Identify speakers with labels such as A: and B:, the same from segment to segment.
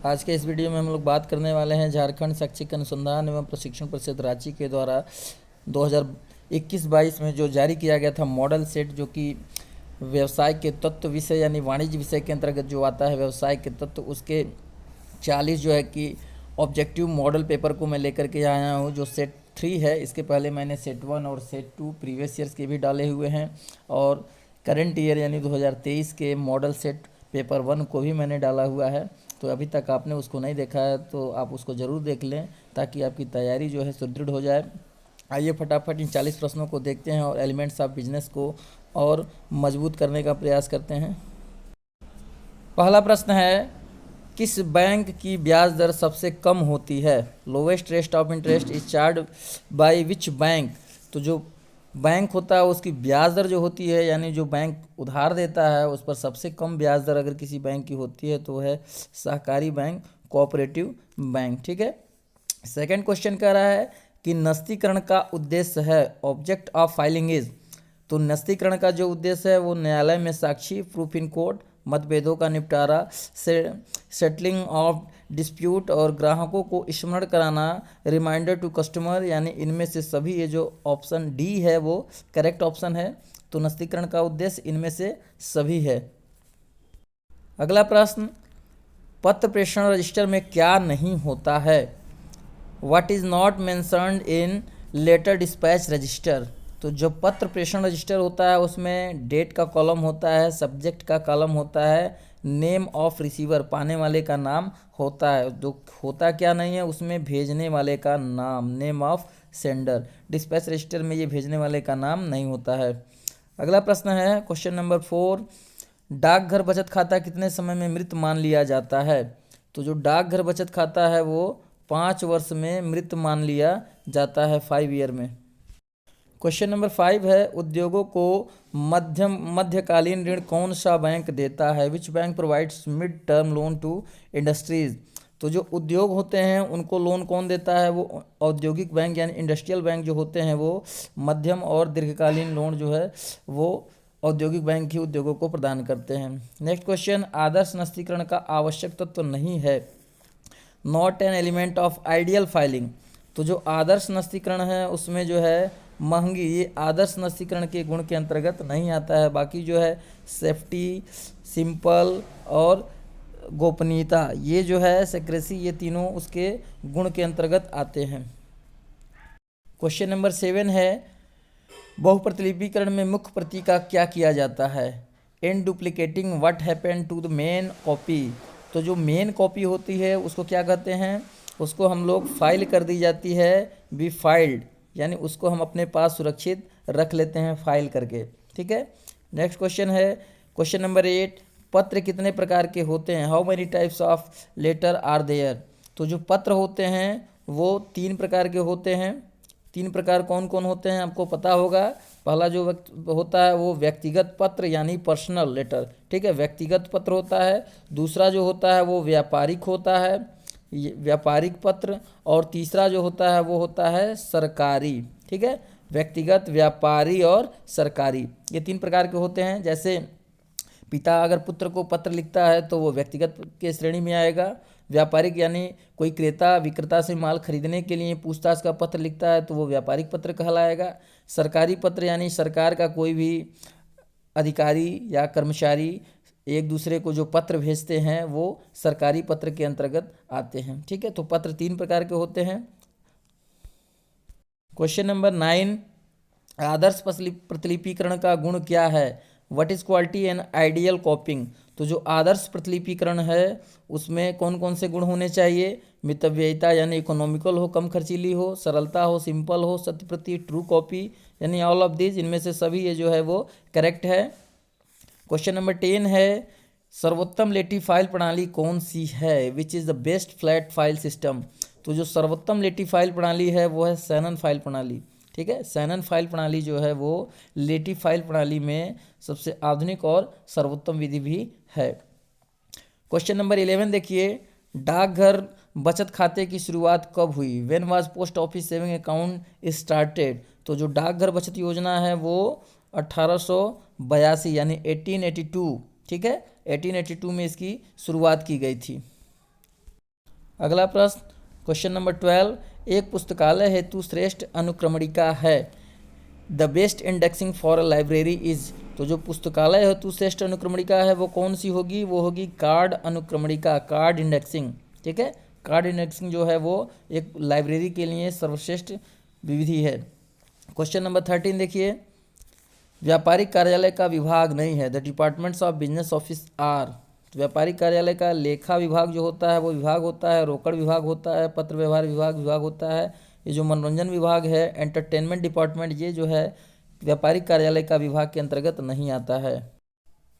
A: आज के इस वीडियो में हम लोग बात करने वाले हैं झारखंड शैक्षिक अनुसंधान एवं प्रशिक्षण परिषद रांची के द्वारा 2021-22 में जो जारी किया गया था मॉडल सेट, जो कि व्यवसाय के तत्व विषय यानी वाणिज्य विषय के अंतर्गत जो आता है व्यवसाय के तत्व, उसके 40 जो है कि ऑब्जेक्टिव मॉडल पेपर को मैं लेकर के आया हूँ। जो सेट 3 है, इसके पहले मैंने सेट 1 और सेट 2 प्रीवियस ईयर्स के भी डाले हुए हैं, और करंट ईयर यानी 2023 के मॉडल सेट पेपर 1 को भी मैंने डाला हुआ है। तो अभी तक आपने उसको नहीं देखा है तो आप उसको ज़रूर देख लें, ताकि आपकी तैयारी जो है सुदृढ़ हो जाए। आइए फटाफट इन 40 प्रश्नों को देखते हैं और एलिमेंट्स ऑफ बिजनेस को और मजबूत करने का प्रयास करते हैं। पहला प्रश्न है, किस बैंक की ब्याज दर सबसे कम होती है? Lowest rate of interest is charge by which bank? तो जो बैंक होता है उसकी ब्याज दर जो होती है, यानी जो बैंक उधार देता है उस पर सबसे कम ब्याज दर अगर किसी बैंक की होती है तो है सहकारी बैंक, कोऑपरेटिव बैंक। ठीक है। सेकंड क्वेश्चन कह रहा है कि नस्तीकरण का उद्देश्य है, ऑब्जेक्ट ऑफ फाइलिंग इज। तो नस्तीकरण का जो उद्देश्य है वो न्यायालय में साक्षी, प्रूफ इन कोर्ट, मतभेदों का निपटारा, सेटलिंग ऑफ डिस्प्यूट और ग्राहकों को स्मरण कराना, रिमाइंडर टू कस्टमर, यानी इनमें से सभी, ये जो ऑप्शन डी है वो करेक्ट ऑप्शन है। तो नस्तीकरण का उद्देश्य इनमें से सभी है। अगला प्रश्न, पत्र प्रेषण रजिस्टर में क्या नहीं होता है? What is not mentioned in letter dispatch register? तो जो पत्र प्रेषण रजिस्टर होता है उसमें डेट का कॉलम होता है, सब्जेक्ट का कॉलम होता है, नेम ऑफ रिसीवर, पाने वाले का नाम होता है। जो होता क्या नहीं है उसमें, भेजने वाले का नाम, name of sender. Dispatch register में ये भेजने वाले का नाम नहीं होता है। अगला प्रश्न है क्वेश्चन नंबर 4, डाकघर बचत खाता कितने समय में मृत मान लिया जाता है? तो जो डाकघर बचत खाता है वो 5 वर्ष में मृत मान लिया जाता है, 5 ईयर में। क्वेश्चन नंबर 5 है, उद्योगों को मध्यकालीन ऋण कौन सा बैंक देता है? Which bank provides mid term loan to industries? तो जो उद्योग होते हैं उनको लोन कौन देता है? वो औद्योगिक बैंक यानी इंडस्ट्रियल बैंक जो होते हैं वो मध्यम और दीर्घकालीन लोन जो है वो औद्योगिक बैंक ही उद्योगों को प्रदान करते हैं। नेक्स्ट क्वेश्चन, आदर्श नस्तीकरण का आवश्यक तत्व नहीं है, not an element of ideal filing. तो जो आदर्श नस्तीकरण है उसमें जो है महंगी, ये आदर्श नस्तीकरण के गुण के अंतर्गत नहीं आता है। बाकी जो है सेफ्टी, सिंपल और गोपनीयता, ये जो है सेक्रेसी, ये तीनों उसके गुण के अंतर्गत आते हैं। क्वेश्चन नंबर 7 है, बहुप्रतिलिपीकरण में मुख्य प्रति का क्या किया जाता है? In duplicating what happen to the main copy? तो जो मेन कॉपी होती है उसको क्या कहते हैं? उसको हम लोग फाइल कर दी जाती है, बी फाइल्ड, यानी उसको हम अपने पास सुरक्षित रख लेते हैं फाइल करके। ठीक है। नेक्स्ट क्वेश्चन है क्वेश्चन नंबर 8, पत्र कितने प्रकार के होते हैं? How many types of letter are there? तो जो पत्र होते हैं वो 3 प्रकार के होते हैं। 3 प्रकार कौन कौन होते हैं आपको पता होगा। पहला जो होता है वो व्यक्तिगत पत्र यानी पर्सनल लेटर, ठीक है, व्यक्तिगत पत्र होता है। दूसरा जो होता है वो व्यापारिक होता है, व्यापारिक पत्र। और तीसरा जो होता है वो होता है सरकारी। ठीक है, व्यक्तिगत, व्यापारी और सरकारी, ये 3 प्रकार के होते हैं। जैसे पिता अगर पुत्र को पत्र लिखता है तो वो व्यक्तिगत के श्रेणी में आएगा। व्यापारिक यानी कोई क्रेता विक्रेता से माल खरीदने के लिए पूछताछ का पत्र लिखता है तो वो व्यापारिक पत्र कहलाएगा। सरकारी पत्र यानी सरकार का कोई भी अधिकारी या कर्मचारी एक दूसरे को जो पत्र भेजते हैं वो सरकारी पत्र के अंतर्गत आते हैं। ठीक है, तो पत्र 3 प्रकार के होते हैं। क्वेश्चन नंबर 9, आदर्श प्रतिलिपीकरण का गुण क्या है? What is quality and ideal कॉपिंग? तो जो आदर्श प्रतिलिपीकरण है उसमें कौन कौन से गुण होने चाहिए? मितव्ययिता यानी इकोनॉमिकल हो, कम खर्चीली हो, सरलता हो, सिंपल हो, सत्य प्रति, ट्रू कॉपी, यानी ऑल ऑफ दिस, इनमें से सभी ये जो है वो करेक्ट है। क्वेश्चन नंबर 10 है, सर्वोत्तम लेटी फाइल प्रणाली कौन सी है? Which is the best flat file system? तो जो सर्वोत्तम लेटी फाइल प्रणाली है वो है शैनन फाइल प्रणाली। ठीक है, शैनन फाइल प्रणाली जो है वो लेटी फाइल प्रणाली में सबसे आधुनिक और सर्वोत्तम विधि भी है। क्वेश्चन नंबर 11 देखिए, डाकघर बचत खाते की शुरुआत कब हुई? When was post office saving account started? तो जो डाकघर बचत योजना है वो 1882 यानी 1882, ठीक है, 1882 में इसकी शुरुआत की गई थी। अगला प्रश्न क्वेश्चन नंबर 12, एक पुस्तकालय हेतु श्रेष्ठ अनुक्रमणिका है। The best indexing for a library is, तो जो पुस्तकालय हेतु श्रेष्ठ अनुक्रमणिका है वो कौन सी होगी, वो होगी कार्ड अनुक्रमणिका, कार्ड इंडेक्सिंग। ठीक है, कार्ड इंडेक्सिंग जो है वो एक लाइब्रेरी के लिए सर्वश्रेष्ठ विधि है। क्वेश्चन नंबर 13 देखिए, व्यापारिक कार्यालय का विभाग नहीं है। The departments of business office are, तो व्यापारिक कार्यालय का लेखा विभाग जो होता है वो विभाग होता है, रोकड़ विभाग होता है, पत्र व्यवहार विभाग होता है। ये जो मनोरंजन विभाग है, एंटरटेनमेंट डिपार्टमेंट, ये जो है व्यापारिक कार्यालय का विभाग के अंतर्गत नहीं आता है।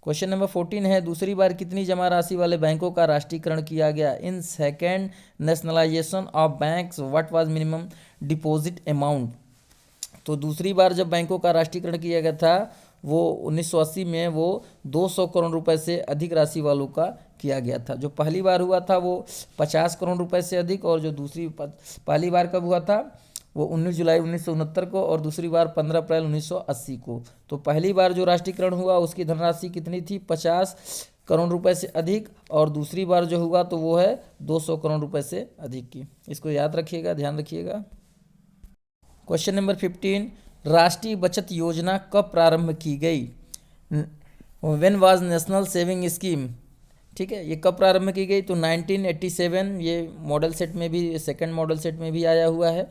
A: क्वेश्चन नंबर 14 है, दूसरी बार कितनी जमा राशि वाले बैंकों का राष्ट्रीयकरण किया गया। In second nationalisation of banks what was minimum deposit amount, तो दूसरी बार जब बैंकों का राष्ट्रीयकरण किया गया था वो 1980 में वो 200 करोड़ रुपए से अधिक राशि वालों का किया गया था। जो पहली बार हुआ था वो 50 करोड़ रुपए से अधिक, और जो दूसरी पहली बार कब हुआ था वो 19 जुलाई 1969 को, और दूसरी बार 15 अप्रैल 1980 को। तो पहली बार जो राष्ट्रीयकरण हुआ उसकी धनराशि कितनी थी, 50 करोड़ रुपए से अधिक, और दूसरी बार जो हुआ तो वो है 200 करोड़ रुपए से अधिक की। इसको याद रखिएगा, ध्यान रखिएगा। क्वेश्चन नंबर 15, राष्ट्रीय बचत योजना कब प्रारंभ की गई। When was national saving scheme, ठीक है, ये कब प्रारंभ की गई, तो 1987, ये मॉडल सेट में भी, सेकंड मॉडल सेट में भी आया हुआ है।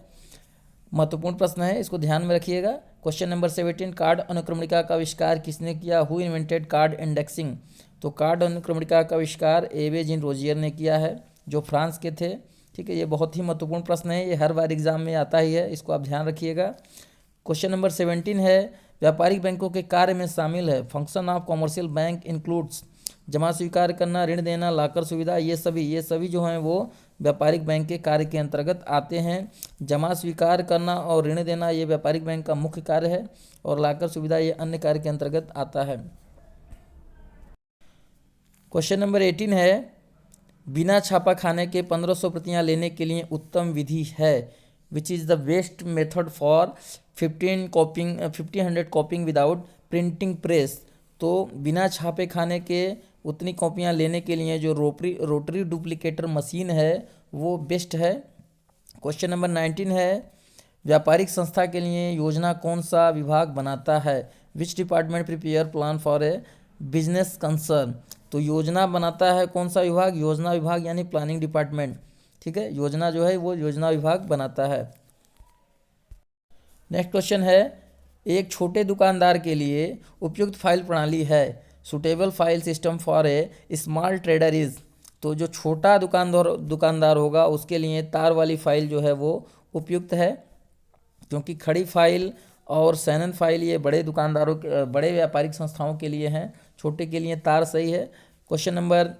A: महत्वपूर्ण प्रश्न है, इसको ध्यान में रखिएगा। क्वेश्चन नंबर 17, कार्ड अनुक्रमणिका का आविष्कार किसने किया। हु इन्वेंटेड कार्ड इंडेक्सिंग, तो कार्ड अनुक्रमणिका का आविष्कार एवे जीन रोजियर ने किया है, जो फ्रांस के थे। ठीक है, ये बहुत ही महत्वपूर्ण प्रश्न है, ये हर बार एग्जाम में आता ही है, इसको आप ध्यान रखिएगा। क्वेश्चन नंबर 17 है, व्यापारिक बैंकों के कार्य में शामिल है। Function of commercial bank includes, जमा स्वीकार करना, ऋण देना, लाकर सुविधा, ये सभी जो हैं वो व्यापारिक बैंक के कार्य के अंतर्गत आते हैं। जमा स्वीकार करना और ऋण देना ये व्यापारिक बैंक का मुख्य कार्य है, और लाकर सुविधा ये अन्य कार्य के अंतर्गत आता है। क्वेश्चन नंबर 18 है, बिना छापा खाने के 1500 प्रतियां लेने के लिए उत्तम विधि है। Which is the best method for 1500 कॉपिंग without printing press, तो बिना छापे खाने के उतनी कॉपियां लेने के लिए जो रोटरी डुप्लीकेटर मशीन है वो बेस्ट है। क्वेश्चन नंबर 19 है, व्यापारिक संस्था के लिए योजना कौन सा विभाग बनाता है। Which department prepare plan for a business concern, तो योजना बनाता है कौन सा विभाग, योजना विभाग यानी प्लानिंग डिपार्टमेंट। ठीक है, योजना जो है वो योजना विभाग बनाता है। नेक्स्ट क्वेश्चन है, एक छोटे दुकानदार के लिए उपयुक्त फाइल प्रणाली है। Suitable file system for a small trader is, तो जो छोटा दुकानदार होगा उसके लिए तार वाली फाइल जो है वो उपयुक्त है, क्योंकि खड़ी फाइल और सैनन फाइल ये बड़े दुकानदारों के, बड़े व्यापारिक संस्थाओं के लिए हैं, छोटे के लिए तार सही है। क्वेश्चन नंबर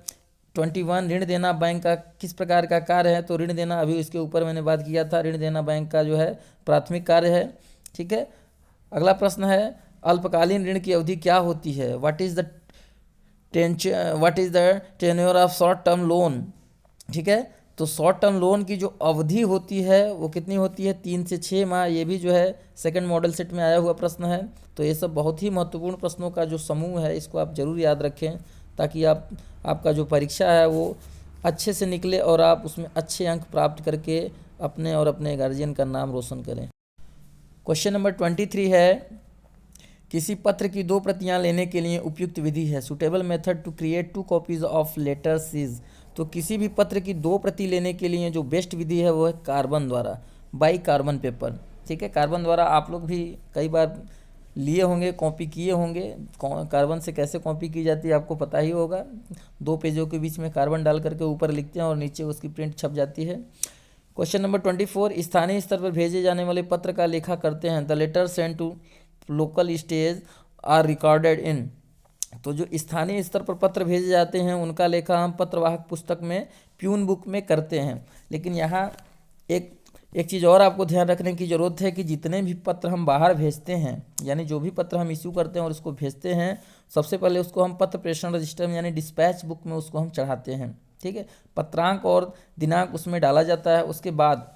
A: 21, ऋण देना बैंक का किस प्रकार का कार्य है, तो ऋण देना, अभी इसके ऊपर मैंने बात किया था, ऋण देना बैंक का जो है प्राथमिक कार्य है। ठीक है, अगला प्रश्न है, अल्पकालीन ऋण की अवधि क्या होती है। What is the tenure of short term loan. ठीक है, तो शॉर्ट टर्म लोन की जो अवधि होती है वो कितनी होती है, 3 से 6 माह। ये भी जो है सेकंड मॉडल सेट में आया हुआ प्रश्न है। तो ये सब बहुत ही महत्वपूर्ण प्रश्नों का जो समूह है इसको आप जरूर याद रखें, ताकि आपका जो परीक्षा है वो अच्छे से निकले और आप उसमें अच्छे अंक प्राप्त करके अपने और अपने गार्जियन का नाम रोशन करें। क्वेश्चन नंबर 23 है, किसी पत्र की 2 प्रतियां लेने के लिए उपयुक्त विधि है। Suitable method to create 2 copies of letters is, तो किसी भी पत्र की 2 प्रति लेने के लिए जो बेस्ट विधि है वो है कार्बन द्वारा, बाई कार्बन पेपर। ठीक है, कार्बन द्वारा आप लोग भी कई बार लिए होंगे, कॉपी किए होंगे। कार्बन से कैसे कॉपी की जाती है आपको पता ही होगा, 2 पेजों के बीच में कार्बन डाल करके ऊपर लिखते हैं और नीचे उसकी प्रिंट छप जाती है। क्वेश्चन नंबर 24, स्थानीय स्तर पर भेजे जाने वाले पत्र का लेखा करते हैं। The letter send to local stage are recorded in, तो जो स्थानीय स्तर पर पत्र भेजे जाते हैं उनका लेखा हम पत्रवाहक पुस्तक में प्यून बुक में करते हैं। लेकिन यहाँ एक चीज़ और आपको ध्यान रखने की ज़रूरत है कि जितने भी पत्र हम बाहर भेजते हैं, यानी जो भी पत्र हम इश्यू करते हैं और उसको भेजते हैं, सबसे पहले उसको हम पत्र प्रेषण रजिस्टर में यानी डिस्पैच बुक में उसको हम चढ़ाते हैं। ठीक है, पत्रांक और दिनांक उसमें डाला जाता है। उसके बाद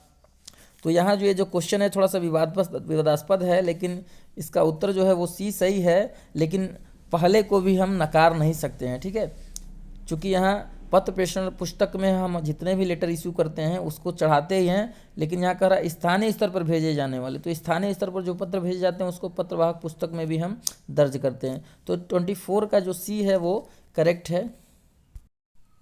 A: तो यहाँ जो ये जो क्वेश्चन है थोड़ा सा विवादास्पद है, लेकिन इसका उत्तर जो है वो सी सही है, लेकिन पहले को भी हम नकार नहीं सकते हैं। ठीक है, चूँकि यहाँ पत्र प्रेषण पुस्तक में हम जितने भी लेटर इशू करते हैं उसको चढ़ाते ही हैं, लेकिन यहाँ कह रहा है स्थानीय स्तर पर भेजे जाने वाले, तो स्थानीय स्तर पर जो पत्र भेजे जाते हैं उसको पत्रवाहक पुस्तक में भी हम दर्ज करते हैं। तो 24 का जो सी है वो करेक्ट है।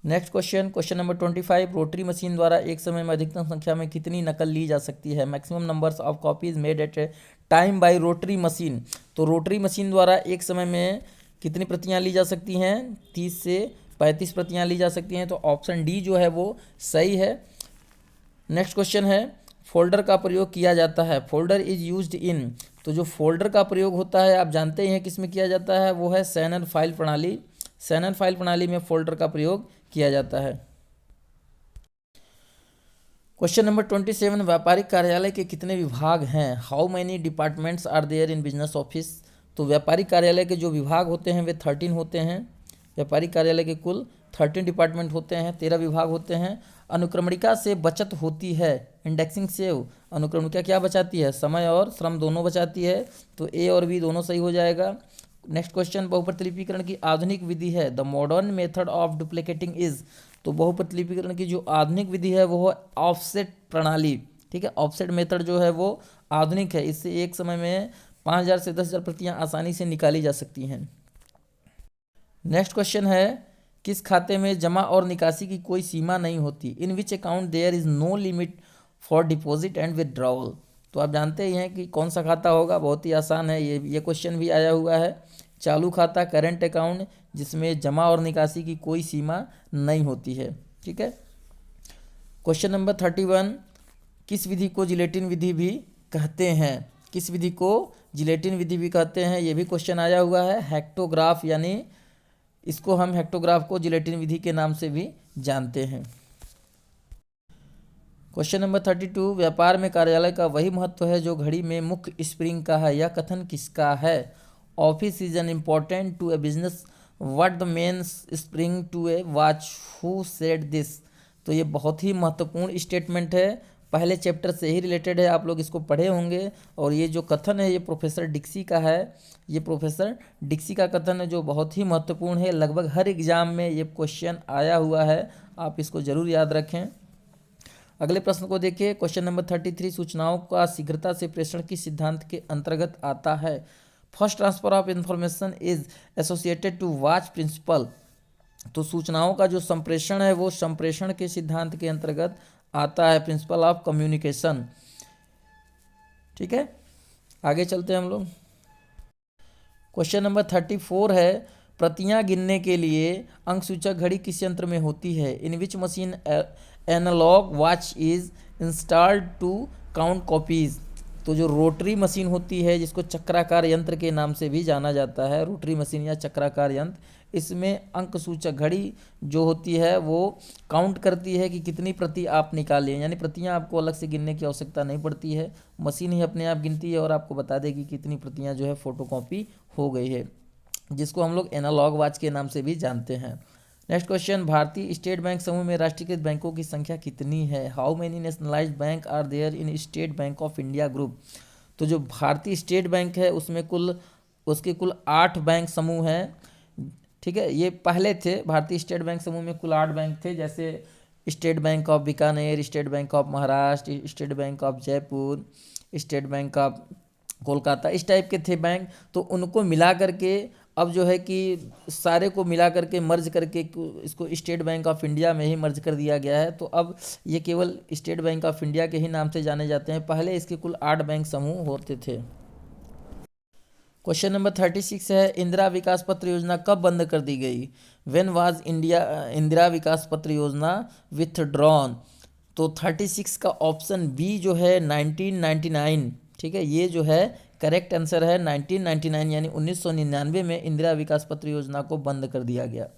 A: Next question number 25, rotary machine द्वारा एक समय में अधिकतम संख्या में कितनी नकल ली जा सकती है? Maximum numbers of copies made at a time by rotary machine. तो रोटरी मशीन द्वारा एक समय में कितनी प्रतियां ली जा सकती हैं? 30 से 35 प्रतियां ली जा सकती हैं। तो ऑप्शन डी जो है वो सही है। नेक्स्ट क्वेश्चन है, फोल्डर का प्रयोग किया जाता है। फोल्डर इज यूज्ड इन, तो जो फोल्डर का प्रयोग होता है आप जानते ही हैं किस में किया जाता है, वो है शैनन फाइल प्रणाली। शैनन फाइल प्रणाली में फोल्डर का प्रयोग किया जाता है। क्वेश्चन नंबर 27, व्यापारिक कार्यालय के कितने विभाग हैं? How many departments are there in business office? तो व्यापारिक कार्यालय के जो विभाग होते हैं वे 13 होते हैं। व्यापारिक कार्यालय के कुल 13 डिपार्टमेंट होते हैं, 13 विभाग होते हैं। अनुक्रमणिका से बचत होती है, इंडेक्सिंग सेव। अनुक्रमणिका क्या बचाती है? समय और श्रम दोनों बचाती है, तो ए और बी दोनों सही हो जाएगा। नेक्स्ट क्वेश्चन, बहुप्रतिलिपीकरण की आधुनिक विधि है। The modern method of duplicating is, तो बहुप्रतिलिपीकरण की जो आधुनिक विधि है वो है ऑफसेट प्रणाली। ठीक है, ऑफसेट मेथड जो है वो आधुनिक है, इससे एक समय में 5000 से 10,000 प्रतियां आसानी से निकाली जा सकती हैं। नेक्स्ट क्वेश्चन है, किस खाते में जमा और निकासी की कोई सीमा नहीं होती? In which account there is no limit for deposit and withdrawal? तो आप जानते ही हैं कि कौन सा खाता होगा, बहुत ही आसान है, ये क्वेश्चन भी आया हुआ है। चालू खाता, करंट अकाउंट, जिसमें जमा और निकासी की कोई सीमा नहीं होती है। ठीक है। क्वेश्चन नंबर 31, किस विधि को जिलेटिन विधि भी कहते हैं? किस विधि को जिलेटिन विधि भी कहते हैं, ये भी क्वेश्चन आया हुआ है। हेक्टोग्राफ, यानी इसको हम हेक्टोग्राफ को जिलेटिन विधि के नाम से भी जानते हैं। क्वेश्चन नंबर 32, व्यापार में कार्यालय का वही महत्व है जो घड़ी में मुख्य स्प्रिंग का है। यह कथन किसका है? Office is an important to a business, what the main spring to a watch, who said this? तो ये बहुत ही महत्वपूर्ण स्टेटमेंट है, पहले चैप्टर से ही रिलेटेड है, आप लोग इसको पढ़े होंगे। और ये जो कथन है ये प्रोफेसर डिक्सी का है, ये प्रोफेसर डिक्सी का कथन है जो बहुत ही महत्वपूर्ण है। लगभग हर एग्जाम में ये क्वेश्चन आया हुआ है, आप इसको जरूर याद रखें। अगले प्रश्न को देखिए, क्वेश्चन नंबर 33, सूचनाओं का शीघ्रता से प्रेषण किस सिद्धांत के अंतर्गत आता है? First transfer of information is associated to watch principle. तो सूचनाओं का जो संप्रेषण है वो संप्रेषण के सिद्धांत के अंतर्गत आता है, प्रिंसिपल ऑफ कम्युनिकेशन। ठीक है, आगे चलते हैं हम लोग। क्वेश्चन नंबर 34 है, प्रतियां गिनने के लिए अंक सूचक घड़ी किस यंत्र में होती है? In which machine analog watch is installed to count copies? तो जो रोटरी मशीन होती है, जिसको चक्राकार यंत्र के नाम से भी जाना जाता है, रोटरी मशीन या चक्राकार यंत्र, इसमें अंक सूचक घड़ी जो होती है वो काउंट करती है कि कितनी प्रति आप निकालें, यानी प्रतियां आपको अलग से गिनने की आवश्यकता नहीं पड़ती है, मशीन ही अपने आप गिनती है और आपको बता देगी कितनी प्रतियां जो है फोटोकॉपी हो गई है, जिसको हम लोग एनालॉग वॉच के नाम से भी जानते हैं। नेक्स्ट क्वेश्चन, भारतीय स्टेट बैंक समूह में राष्ट्रीयकृत बैंकों की संख्या कितनी है? How many nationalised bank are there in State Bank of India group? तो जो भारतीय स्टेट बैंक है उसमें उसके कुल 8 बैंक समूह हैं। ठीक है, ये पहले थे, भारतीय स्टेट बैंक समूह में कुल 8 बैंक थे, जैसे state Bank of Bikaner, state Bank of Maharashtra, state Bank of Jaipur, state Bank of Kolkata, इस टाइप के थे बैंक। तो उनको मिला करके अब जो है कि सारे को मिला करके मर्ज करके इसको स्टेट बैंक ऑफ इंडिया में ही मर्ज कर दिया गया है। तो अब ये केवल स्टेट बैंक ऑफ इंडिया के ही नाम से जाने जाते हैं, पहले इसके कुल 8 बैंक समूह होते थे। क्वेश्चन नंबर 36 है, इंदिरा विकास पत्र योजना कब बंद कर दी गई? व्हेन वाज इंदिरा विकास पत्र योजना विथड्रॉन? तो 36 का ऑप्शन बी जो है 1999, ठीक है, ये जो है करेक्ट आंसर है 1999, यानी 1999 में इंदिरा विकास पत्र योजना को बंद कर दिया गया।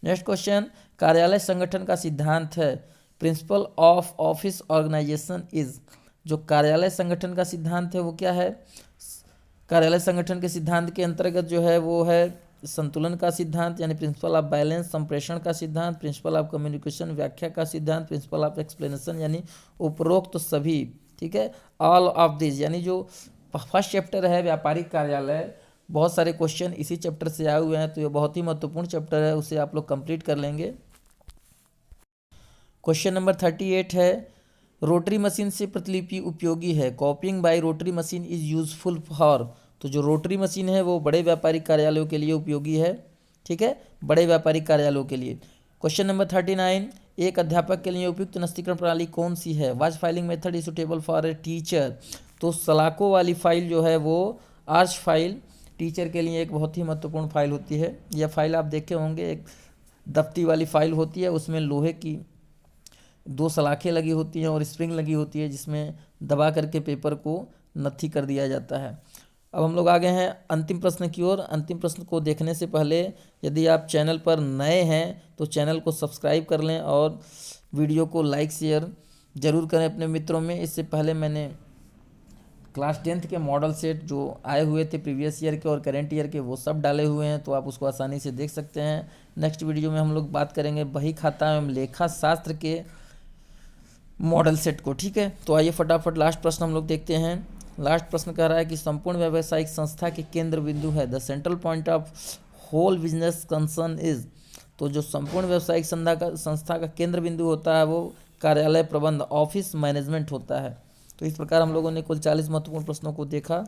A: नेक्स्ट क्वेश्चन, कार्यालय संगठन का सिद्धांत है, principle of office organisation is? जो कार्यालय संगठन का सिद्धांत है वो क्या है? कार्यालय संगठन के सिद्धांत के अंतर्गत जो है वो है संतुलन का सिद्धांत, यानी प्रिंसिपल ऑफ बैलेंस, संप्रेषण का सिद्धांत, प्रिंसिपल ऑफ कम्युनिकेशन, व्याख्या का सिद्धांत, प्रिंसिपल ऑफ एक्सप्लेनेशन, यानी उपरोक्त सभी। ठीक है, ऑल ऑफ दिस, यानी जो फर्स्ट चैप्टर है व्यापारिक कार्यालय, बहुत सारे क्वेश्चन इसी चैप्टर से आए हुए हैं, तो ये बहुत ही महत्वपूर्ण चैप्टर है, उसे आप लोग कंप्लीट कर लेंगे। क्वेश्चन नंबर 38 है, रोटरी मशीन से प्रतिलिपि उपयोगी है। Copying by rotary machine is useful for. तो जो रोटरी मशीन है वो बड़े व्यापारिक कार्यालयों के लिए उपयोगी है। ठीक है, बड़े व्यापारिक कार्यालयों के लिए। क्वेश्चन नंबर 39, एक अध्यापक के लिए उपयुक्त नस्तीकरण प्रणाली कौन सी है? Was filing method is suitable for a teacher. तो सलाखों वाली फाइल जो है वो आर्च फाइल टीचर के लिए एक बहुत ही महत्वपूर्ण फाइल होती है। यह फाइल आप देखे होंगे, एक दफ्ती वाली फाइल होती है, उसमें लोहे की 2 सलाखें लगी होती हैं और स्प्रिंग लगी होती है जिसमें दबा करके पेपर को नत्थी कर दिया जाता है। अब हम लोग आ गए हैं अंतिम प्रश्न की ओर। अंतिम प्रश्न को देखने से पहले यदि आप चैनल पर नए हैं तो चैनल को सब्सक्राइब कर लें और वीडियो को लाइक शेयर ज़रूर करें अपने मित्रों में। इससे पहले मैंने क्लास 10th के मॉडल सेट जो आए हुए थे प्रीवियस ईयर के और करेंट ईयर के, वो सब डाले हुए हैं, तो आप उसको आसानी से देख सकते हैं। नेक्स्ट वीडियो में हम लोग बात करेंगे बही खाता एवं लेखा शास्त्र के मॉडल सेट को। ठीक है, तो आइए फटाफट लास्ट प्रश्न हम लोग देखते हैं। लास्ट प्रश्न कह रहा है कि संपूर्ण व्यावसायिक संस्था के केंद्र बिंदु है। The central point of whole business concern is. तो जो संपूर्ण व्यावसायिक संस्था का केंद्र बिंदु होता है वो कार्यालय प्रबंध, ऑफिस मैनेजमेंट होता है। तो इस प्रकार हम लोगों ने कुल 40 महत्वपूर्ण प्रश्नों को देखा।